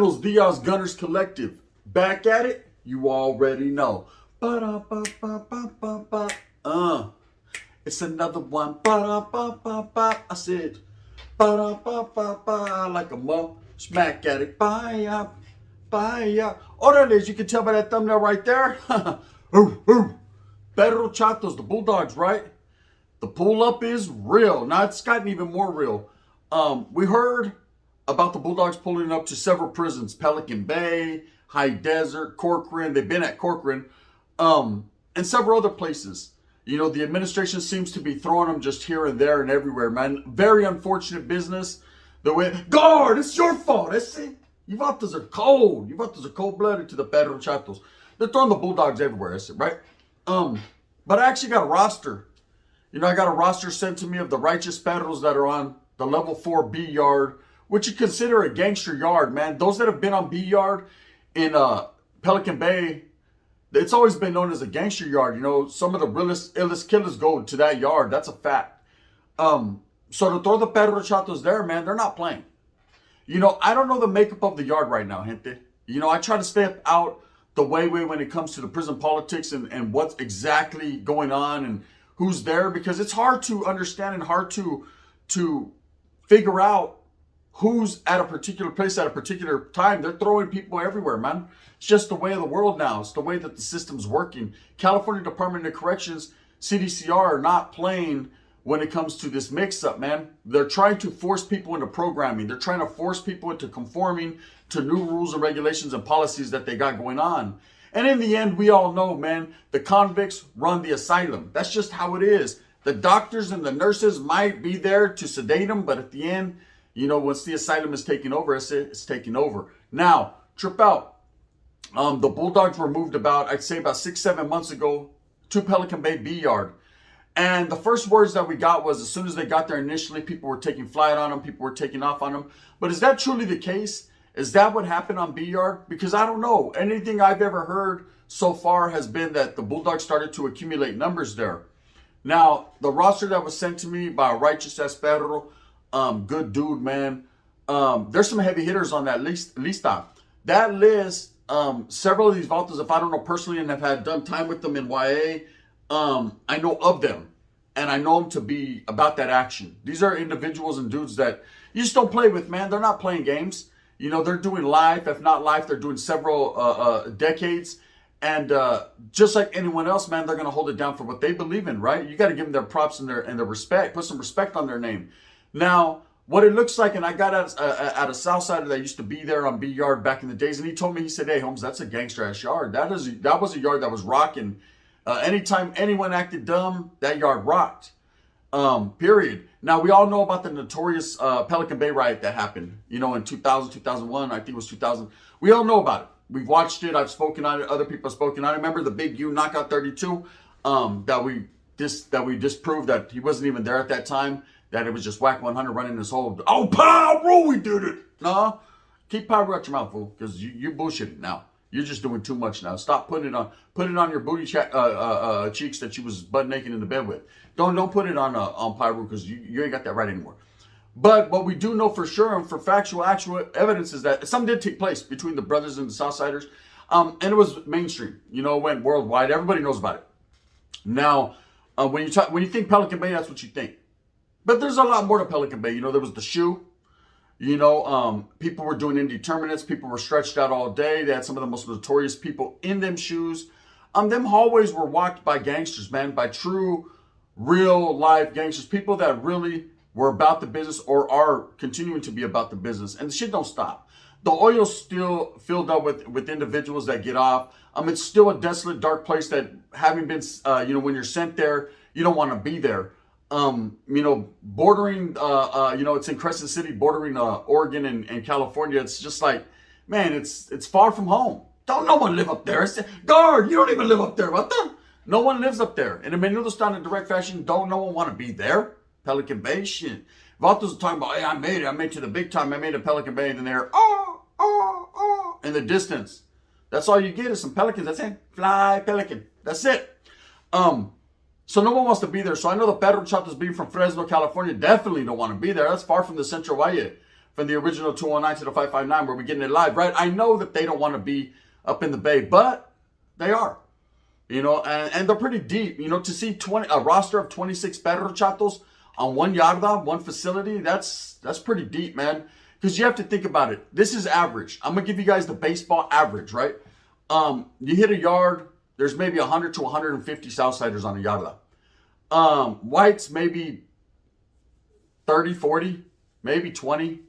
Buenos Dias Gunners Collective. Back at it? You already know. Ba-da-ba-ba-ba-ba-ba. It's another one. Ba-da-ba-ba-ba. I said, ba-da-ba-ba-ba. Like a mo smack at it. Bye-ya. Bye-ya. Orales, you can tell by that thumbnail right there. Pedro Chatos, the Bulldogs, right? The pull up is real. Now it's gotten even more real. We heard about the Bulldogs pulling up to several prisons: Pelican Bay, High Desert, Corcoran. They've been at Corcoran, and several other places. You know, the administration seems to be throwing them just here and there and everywhere, man. Very unfortunate business. The way, guard, it's your fault. That's it. You vatos are cold. You vatos are cold-blooded to the Pedro Chatos. They're throwing the Bulldogs everywhere, that's it, right? But I actually got a roster. You know, I got a roster sent to me of the righteous Pedros that are on the level 4 B yard, which you consider a gangster yard, man. Those that have been on B yard in Pelican Bay, it's always been known as a gangster yard. You know, some of the realest, illest killers go to that yard. That's a fact. So to throw the Pedro Chatos there, man, they're not playing. You know, I don't know the makeup of the yard right now, gente. You know, I try to stay out the way when it comes to the prison politics and what's exactly going on and who's there, because it's hard to understand and hard to figure out who's at a particular place at a particular time. They're throwing people everywhere, man. It's just the way of the world now. It's the way that the system's working. California Department of Corrections, CDCR, are not playing when it comes to this mix-up, man. They're trying to force people into programming. They're trying to force people into conforming to new rules and regulations and policies that they got going on. And in the end, we all know, man, the convicts run the asylum. That's just how it is. The doctors and the nurses might be there to sedate them, but at the end, you know, once the asylum is taking over, it's taking over. Now, trip out. The Bulldogs were moved about, I'd say about 6-7 months ago to Pelican Bay B yard. And the first words that we got was, as soon as they got there initially, people were taking flight on them, people were taking off on them. But is that truly the case? Is that what happened on B yard? Because I don't know. Anything I've ever heard so far has been that the Bulldogs started to accumulate numbers there. Now, the roster that was sent to me by a righteous Pedro, good dude, man. There's some heavy hitters on that lista. That list, several of these vatos, if I don't know personally and have had done time with them in YA, I know of them, and I know them to be about that action. These are individuals and dudes that you just don't play with, man. They're not playing games. You know, they're doing life. If not life, they're doing several decades. And just like anyone else, man, they're going to hold it down for what they believe in, right? You got to give them their props and their respect. Put some respect on their name. Now, what it looks like, and I got at a Southsider that used to be there on B yard back in the days, and he told me, he said, "Hey, Holmes, that's a gangster ass yard. That was a yard that was rocking. Anytime anyone acted dumb, that yard rocked. Period." Now, we all know about the notorious Pelican Bay riot that happened, you know, in 2000, 2001, I think it was 2000. We all know about it. We've watched it. I've spoken on it. Other people have spoken on it. Remember the Big U Knockout 32 that we disproved that he wasn't even there at that time, that it was just Whack 100 running this whole, oh, Pyro, we did it. No, keep Pyro out your mouth, fool, because you bullshitting now. You're just doing too much now. Stop putting it on your booty cheeks that you was butt naked in the bed with. Don't put it on Pyro, because you ain't got that right anymore. But what we do know for sure and for actual evidence is that something did take place between the brothers and the Southsiders, and it was mainstream. You know, it went worldwide. Everybody knows about it. Now, when you think Pelican Bay, that's what you think. But there's a lot more to Pelican Bay. You know, there was the shoe. You know, people were doing indeterminates. People were stretched out all day. They had some of the most notorious people in them shoes. Them hallways were walked by gangsters, man, by true, real life gangsters. People that really were about the business or are continuing to be about the business. And the shit don't stop. The oil's still filled up with individuals that get off. It's still a desolate, dark place that, having been, you know, when you're sent there, you don't want to be there. You know, bordering, you know, it's in Crescent City, bordering Oregon and California. It's just like, man, it's far from home. Don't no one live up there. Guard, you don't even live up there. What the? No one lives up there. And in Menudo in direct fashion, don't no one want to be there. Pelican Bay, shit. Vatos are talking about, hey, I made it to the big time. I made it Pelican Bay. And then they're, in the distance. That's all you get is some pelicans. That's it. Fly pelican. That's it. So no one wants to be there. So I know the Pedro Chatos being from Fresno, California, definitely don't want to be there. That's far from the Central Valle. from the original 209 to the 559 where we're getting it live, right? I know that they don't want to be up in the Bay, but they are. And they're pretty deep. To see a roster of 26 Perro Chatos on one yarda, one facility, that's pretty deep, man. Because you have to think about it. This is average. I'm going to give you guys the baseball average, right? You hit a yard, there's maybe 100 to 150 Southsiders on a yarda. Whites, maybe 30, 40, maybe 20,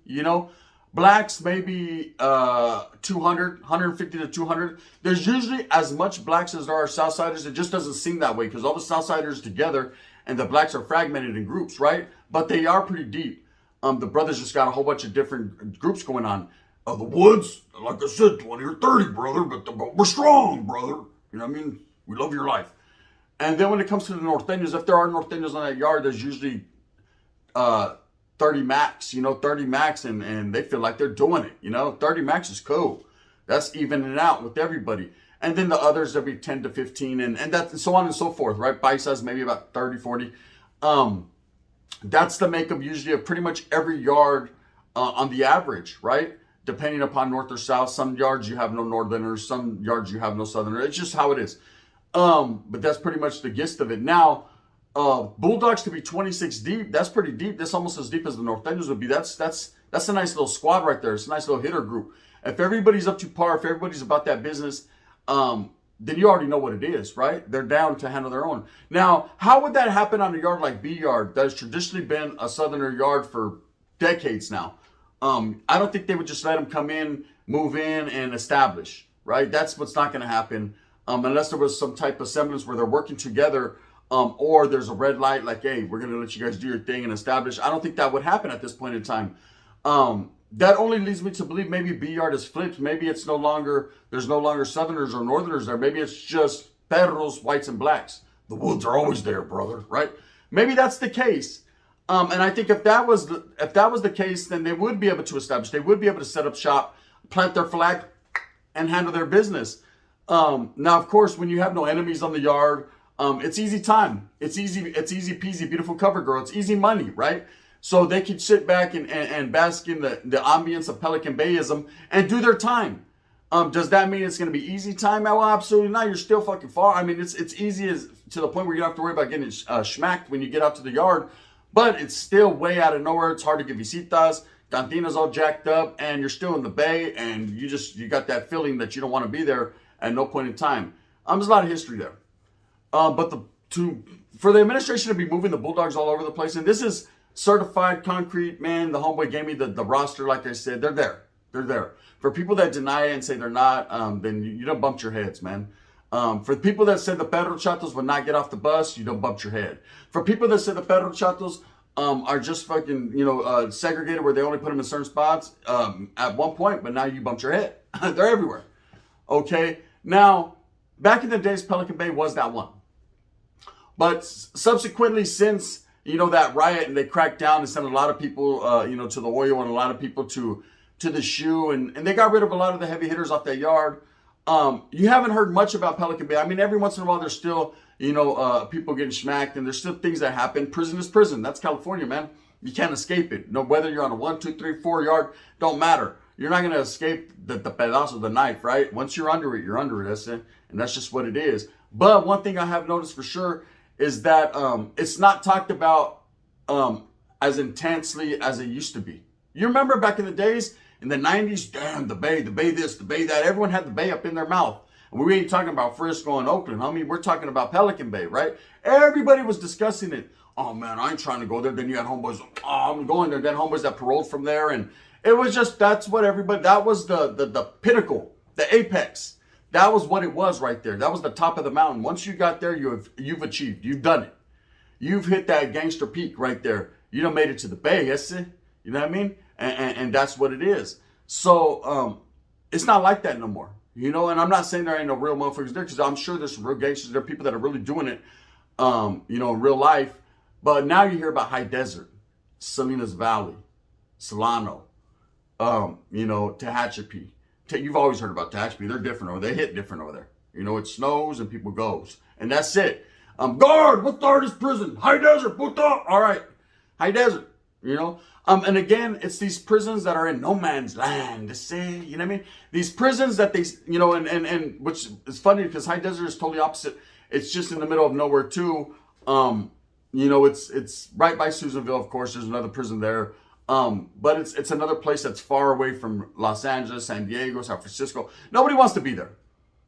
Blacks, maybe 200, 150 to 200. There's usually as much blacks as there are Southsiders. It just doesn't seem that way because all the Southsiders together and the blacks are fragmented in groups, right? But they are pretty deep. The brothers just got a whole bunch of different groups going on. The Woods, like I said, 20 or 30, brother, but we're strong, brother. You know what I mean? We love your life. And then when it comes to the Norteños, if there are Norteños on that yard, there's usually 30 max, 30 max, and they feel like they're doing it, 30 max is cool. That's evening out with everybody. And then the others, there'll be 10 to 15, and that's so on and so forth, right? Paisas, maybe about 30, 40. That's the makeup usually of pretty much every yard on the average, right? Depending upon north or south. Some yards you have no northerners, some yards you have no southerners. It's just how it is. But that's pretty much the gist of it. Now, Bulldogs to be 26 deep, that's pretty deep. That's almost as deep as the Norteños would be. That's a nice little squad right there. It's a nice little hitter group. If everybody's up to par, if everybody's about that business, then you already know what it is, right? They're down to handle their own. Now, how would that happen on a yard like B Yard that has traditionally been a Southerner yard for decades now? I don't think they would just let them come in, move in, and establish, right? That's what's not going to happen unless there was some type of semblance where they're working together or there's a red light like, hey, we're going to let you guys do your thing and establish. I don't think that would happen at this point in time. That only leads me to believe maybe B Yard is flipped. Maybe it's there's no longer Southerners or Northerners there. Maybe it's just Perros, whites, and blacks. The Woods are always there, brother, right? Maybe that's the case. And I think if that was the case, then they would be able to establish. They would be able to set up shop, plant their flag, and handle their business. Now, of course, when you have no enemies on the yard, it's easy time. It's easy peasy, beautiful cover girl. It's easy money, right? So they can sit back and bask in the ambience of Pelican Bayism and do their time. Does that mean it's going to be easy time? Well, absolutely not. You're still fucking far. I mean, it's easy as to the point where you don't have to worry about getting schmacked when you get out to the yard. But it's still way out of nowhere. It's hard to get visitas. Cantina's all jacked up, and you're still in the Bay, and you got that feeling that you don't want to be there at no point in time. There's a lot of history there. But for the administration to be moving the Bulldogs all over the place, and this is certified concrete, man. The homeboy gave me the roster, like I said. They're there. They're there. For people that deny it and say they're not, then you don't bump your heads, man. For people that said the Perro Chatos would not get off the bus, you don't bump your head. For people that said the Perro Chatos are just fucking, segregated where they only put them in certain spots at one point, but now you bumped your head. They're everywhere. Okay? Now, back in the days, Pelican Bay was that one. But subsequently, since, that riot and they cracked down and sent a lot of people, to the oil and a lot of people to the shoe, and they got rid of a lot of the heavy hitters off that yard. You haven't heard much about Pelican Bay. I mean, every once in a while there's still, people getting smacked, and there's still things that happen. Prison is prison. That's California, man. You can't escape it. No, whether you're on a 1, 2, 3, 4 yard, don't matter. You're not going to escape the pedazo of the knife, right? Once you're under it, you're under it. That's it. And that's just what it is. But one thing I have noticed for sure is that it's not talked about as intensely as it used to be. You remember back in the days, in the 90s, damn, the Bay this, the Bay that. Everyone had the Bay up in their mouth. And we ain't talking about Frisco and Oakland, homie. We're talking about Pelican Bay, right? Everybody was discussing it. Oh, man, I ain't trying to go there. Then you had homeboys, I'm going there. Then homeboys that paroled from there. And it was just, that's what everybody, that was the pinnacle, the apex. That was what it was right there. That was the top of the mountain. Once you got there, you've achieved. You've done it. You've hit that gangster peak right there. You done made it to the Bay, yes, sir? You know what I mean? And that's what it is. So it's not like that no more. And I'm not saying there ain't no real motherfuckers there, because I'm sure there's some real gangsters. There are people that are really doing it, in real life. But now you hear about High Desert, Salinas Valley, Solano, Tehachapi. You've always heard about Tehachapi. They're different over there. They hit different over there. It snows and people goes. And that's it. Guard, what's the hardest prison? High Desert, puta. All right. High Desert. you know. And again, it's these prisons that are in no man's land, to say, you know what I mean? These prisons that they, you know, and which is funny because High Desert is totally opposite. It's just in the middle of nowhere too. You know, it's right by Susanville, of course. There's another prison there. But it's another place that's far away from Los Angeles, San Diego, San Francisco. Nobody wants to be there.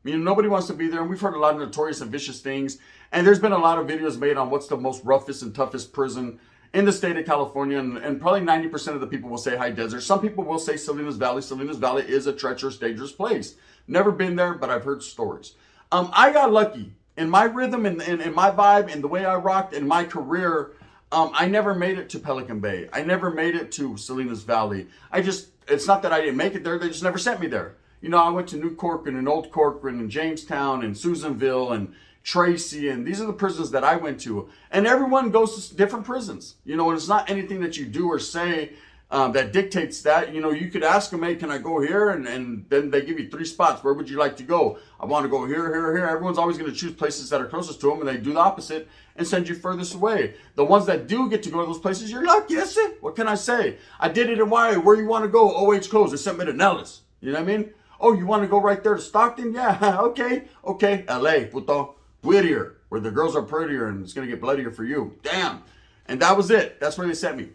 You know, nobody wants to be there. And we've heard a lot of notorious and vicious things. And there's been a lot of videos made on what's the most roughest and toughest prison in the state of California. And probably 90% of the people will say High Desert. Some people will say Salinas Valley. Salinas Valley is a treacherous, dangerous place. Never been there, but I've heard stories. I got lucky. In my rhythm and in my vibe and the way I rocked in my career, I never made it to Pelican Bay. I never made it to Salinas Valley. It's not that I didn't make it there. They just never sent me there. You know, I went to New Corcoran and Old Corcoran and Jamestown and Susanville and Tracy. And these are the prisons that I went to. And everyone goes to different prisons. You know, and it's not anything that you do or say that dictates that. You know, you could ask them, hey, can I go here? And then they give you 3 spots. Where would you like to go? I want to go here, here, here. Everyone's always going to choose places that are closest to them, and they do the opposite and send you furthest away. The ones that do get to go to those places, you're lucky. That's it. What can I say? I did it in Hawaii. Where you want to go? OH closed. They sent me to Nellis. You know what I mean? Oh, you want to go right there to Stockton? Yeah, okay. LA, puto. Whittier, where the girls are prettier and it's going to get bloodier for you. Damn. And that was it. That's where they sent me.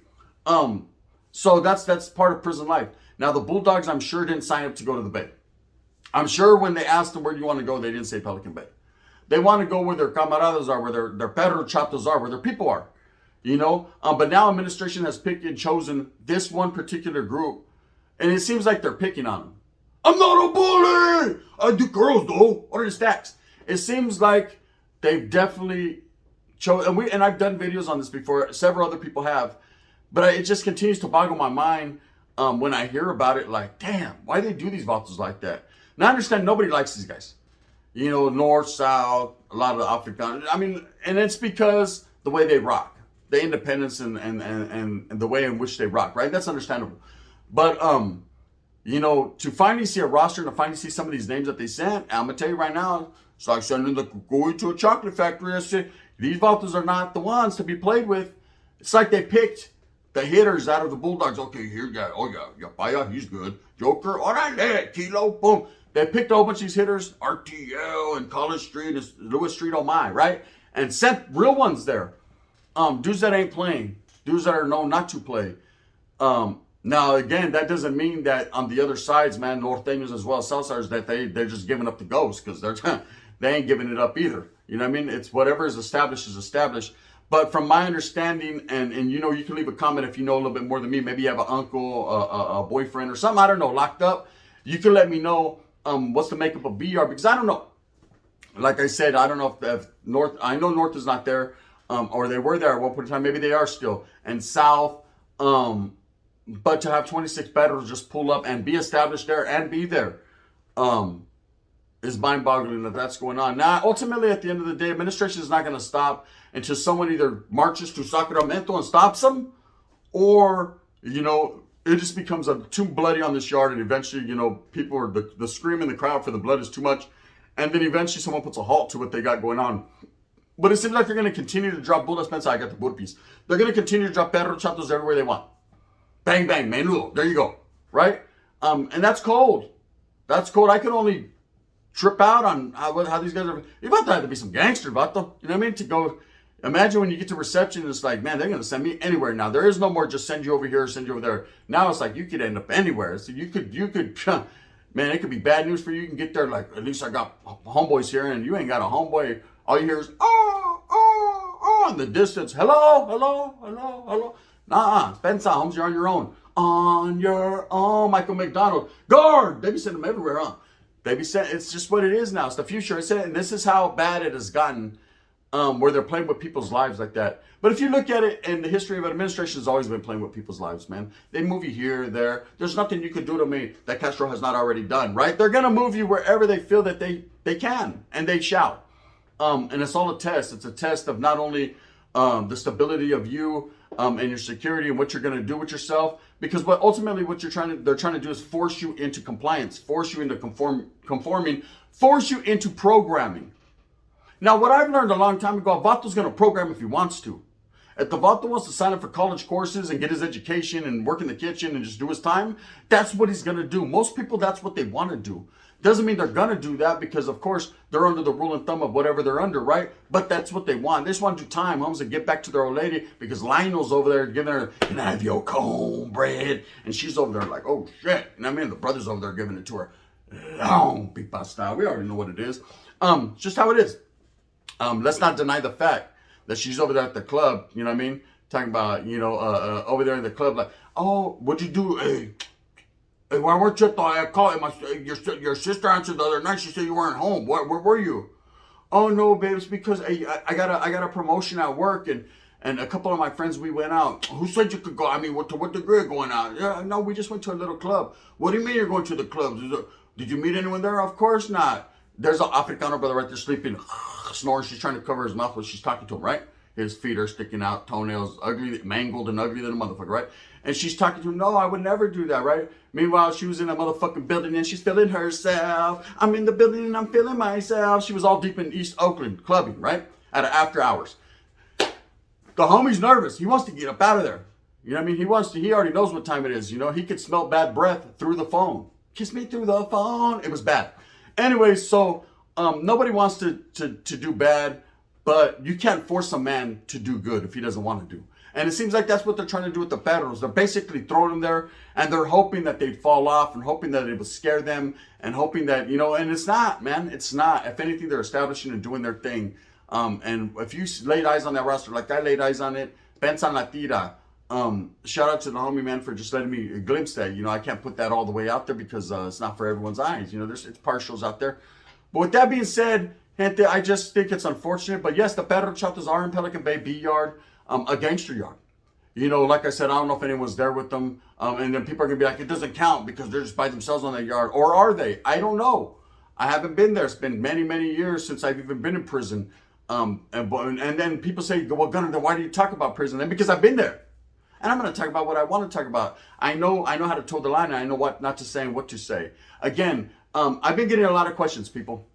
So that's part of prison life. Now, the Bulldogs, I'm sure, didn't sign up to go to the Bay. I'm sure when they asked them where do you want to go, they didn't say Pelican Bay. They want to go where their camaradas are, where their perro chatos are, where their people are, you know. But now administration has picked and chosen this one particular group, and it seems like they're picking on them. I'm not a bully. I do girls though. What are the stacks? It seems like they've definitely chosen, and I've done videos on this before. Several other people have, but it just continues to boggle my mind when I hear about it. Like, damn, why they do these vatos like that? Now I understand nobody likes these guys. You know, north, south, a lot of the Africans. I mean, and it's because the way they rock, the independence and the way in which they rock, right? That's understandable. But you know, to finally see a roster and to finally see some of these names that they sent, I'm gonna tell you right now, it's like sending the cuckoo to a chocolate factory. I say, these vatos are not the ones to be played with. It's like they picked the hitters out of the Bulldogs. Okay, here you go. Oh yeah, Yapaya, he's good. Joker, all right, Kilo, boom. They picked a whole bunch of these hitters, RTL and College Street and Lewis Street, oh my, right? And sent real ones there. Dudes that ain't playing, dudes that are known not to play. Now, again, that doesn't mean that on the other sides, man, Norteños as well as Southsiders, that they're just giving up the ghost, because they ain't giving it up either. You know what I mean? It's whatever is established is established. But from my understanding, and you know, you can leave a comment if you know a little bit more than me. Maybe you have an uncle, a boyfriend, or something, I don't know, locked up. You can let me know what's the makeup of BR, because I don't know. Like I said, I don't know if North, I know North is not there, or they were there at one point in time. Maybe they are still. And South, but to have 26 battles just pull up and be established there and be there is mind-boggling that that's going on. Now, ultimately, at the end of the day, administration is not going to stop until someone either marches to Sacramento and stops them, or, you know, it just becomes too bloody on this yard, and eventually, you know, people are, the scream in the crowd for the blood is too much, and then eventually someone puts a halt to what they got going on. But it seems like they're going to continue to drop Bulldogs. I got the burpees. They're going to continue to drop perro chatos everywhere they want. Bang, bang, menudo. There you go. Right? And that's cold. That's cold. I can only trip out on how these guys are. You about to have to be some gangster, vato. You know what I mean? To go, imagine when you get to reception, it's like, man, they're going to send me anywhere now. There is no more just send you over here or send you over there. Now it's like you could end up anywhere. So you could, man, it could be bad news for you. You can get there like, at least I got homeboys here, and you ain't got a homeboy. All you hear is, in the distance. Hello. Nah, Spencer Holmes, you're on your own. On your own, Michael McDonald. Guard! They be sending them everywhere, huh? They be sent. It's just what it is now. It's the future. I said, and this is how bad it has gotten, where they're playing with people's lives like that. But if you look at it, in the history of administration has always been playing with people's lives, man. They move you here, there. There's nothing you could do to me that Castro has not already done, right? They're going to move you wherever they feel that they can, and they shall. And it's all a test. It's a test of not only the stability of you and your security and what you're going to do with yourself. Because ultimately what they're trying to do is force you into compliance, force you into conforming, force you into programming. Now, what I've learned a long time ago, Vato's going to program if he wants to. If the vato wants to sign up for college courses and get his education and work in the kitchen and just do his time, that's what he's going to do. Most people, that's what they want to do. Doesn't mean they're going to do that because, of course, they're under the rule and thumb of whatever they're under, right? But that's what they want. They just want to do time, homes, and get back to their old lady because Lionel's over there giving her, can I have your cornbread? And she's over there like, oh, shit. And I mean, the brother's over there giving it to her. Long pipa style. We already know what it is. It's just how it is. Let's not deny the fact that she's over there at the club, you know what I mean? Talking about, over there in the club, like, oh, what'd you do? Hey, why weren't you? I called your sister answered the other night. She said you weren't home. Where were you? Oh no, babe, it's because I got a promotion at work and a couple of my friends, we went out. Who said you could go? I mean, to what degree going out? Yeah, no, we just went to a little club. What do you mean you're going to the club? Did you meet anyone there? Of course not. There's an Africano brother right there sleeping, snoring. She's trying to cover his mouth while she's talking to him, right? His feet are sticking out, toenails, ugly, mangled and ugly than a motherfucker, right? And she's talking to him, no, I would never do that, right? Meanwhile, she was in a motherfucking building and she's feeling herself. I'm in the building and I'm feeling myself. She was all deep in East Oakland, clubbing, right? At after hours. The homie's nervous. He wants to get up out of there. You know what I mean? He already knows what time it is. He could smell bad breath through the phone. Kiss me through the phone. It was bad. Anyway, so nobody wants to do bad, but you can't force a man to do good if he doesn't want to do. And it seems like that's what they're trying to do with the perros. They're basically throwing them there, and they're hoping that they'd fall off, and hoping that it would scare them, and hoping that, and it's not, man. It's not. If anything, they're establishing and doing their thing. And if you laid eyes on that roster, like I laid eyes on it, pensa la tira. Shout out to the homie, man, for just letting me glimpse that. I can't put that all the way out there because it's not for everyone's eyes. It's partials out there. But with that being said, gente, I just think it's unfortunate. But yes, the perro chatas are in Pelican Bay B yard, a gangster yard. Like I said, I don't know if anyone's there with them. And then people are going to be like, it doesn't count because they're just by themselves on that yard. Or are they? I don't know. I haven't been there. It's been many, many years since I've even been in prison. And then people say, well, Gunnar, then why do you talk about prison? Then because I've been there. And I'm going to talk about what I want to talk about. I know how to toe the line, and I know what not to say and what to say. Again, I've been getting a lot of questions, people.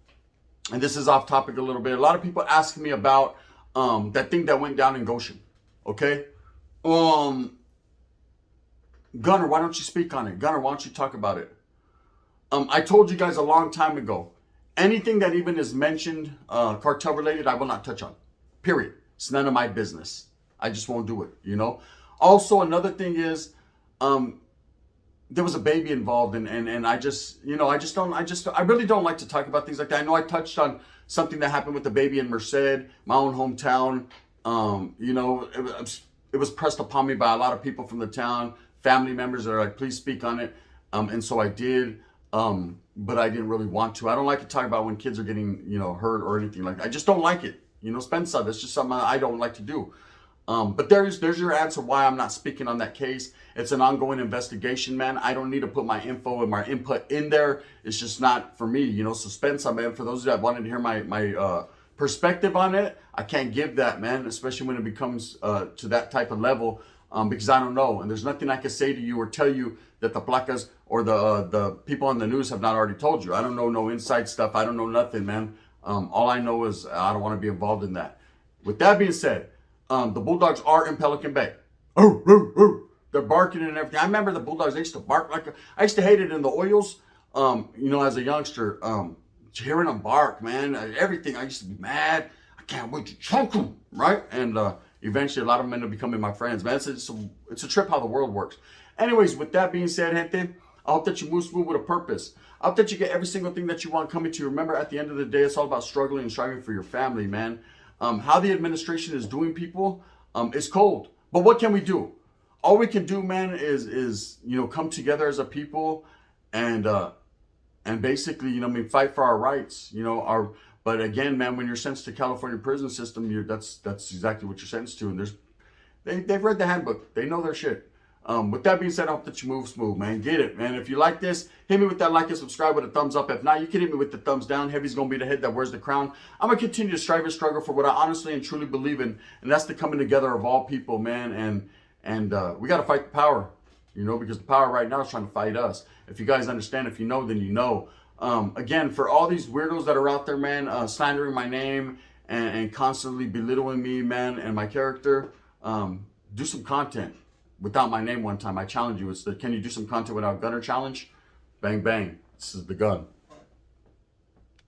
And this is off topic a little bit. A lot of people asking me about that thing that went down in Goshen. Okay? Gunnar, why don't you speak on it? Gunnar, why don't you talk about it? I told you guys a long time ago, anything that even is mentioned cartel related, I will not touch on. Period. It's none of my business. I just won't do it, Also, another thing is, there was a baby involved, and I just, I really don't like to talk about things like that. I know I touched on something that happened with the baby in Merced, my own hometown. It was pressed upon me by a lot of people from the town, family members that are like, please speak on it. And so I did, but I didn't really want to. I don't like to talk about when kids are getting, hurt or anything like that. I just don't like it. Spencer, that's just something I don't like to do. But there's your answer why I'm not speaking on that case. It's an ongoing investigation, man. I don't need to put my info and my input in there. It's just not for me, suspense, man. For those that wanted to hear my perspective on it, I can't give that, man, especially when it becomes to that type of level, because I don't know. And there's nothing I can say to you or tell you that the placas or the people on the news have not already told you. I don't know no inside stuff. I don't know nothing, man. All I know is I don't want to be involved in that. With that being said, the Bulldogs are in Pelican Bay. They're barking and everything. I remember the Bulldogs, they used to bark I used to hate it in the oils, as a youngster, hearing them bark, man, everything. I used to be mad. I can't wait to choke them, right? And eventually a lot of them end up becoming my friends, man. It's a trip how the world works. Anyways, with that being said, gente, I hope that you move smooth with a purpose. I hope that you get every single thing that you want coming to you. Remember, at the end of the day, it's all about struggling and striving for your family, man. How the administration is doing people is cold. But what can we do? All we can do, man, is come together as a people and basically, fight for our rights. But again, man, when you're sentenced to California prison system, that's exactly what you're sentenced to. And they've read the handbook. They know their shit. With that being said, I hope that you move smooth, man. Get it, man. If you like this, hit me with that like and subscribe with a thumbs up. If not, you can hit me with the thumbs down. Heavy's going to be the head that wears the crown. I'm going to continue to strive and struggle for what I honestly and truly believe in, and that's the coming together of all people, man. And we got to fight the power, because the power right now is trying to fight us. If you guys understand, if you know, then you know. Again, for all these weirdos that are out there, man, slandering my name and constantly belittling me, man, and my character, Do some content without my name one time. I challenge you. It's the, can you do some content without gunner challenge? Bang, bang. This is the gun.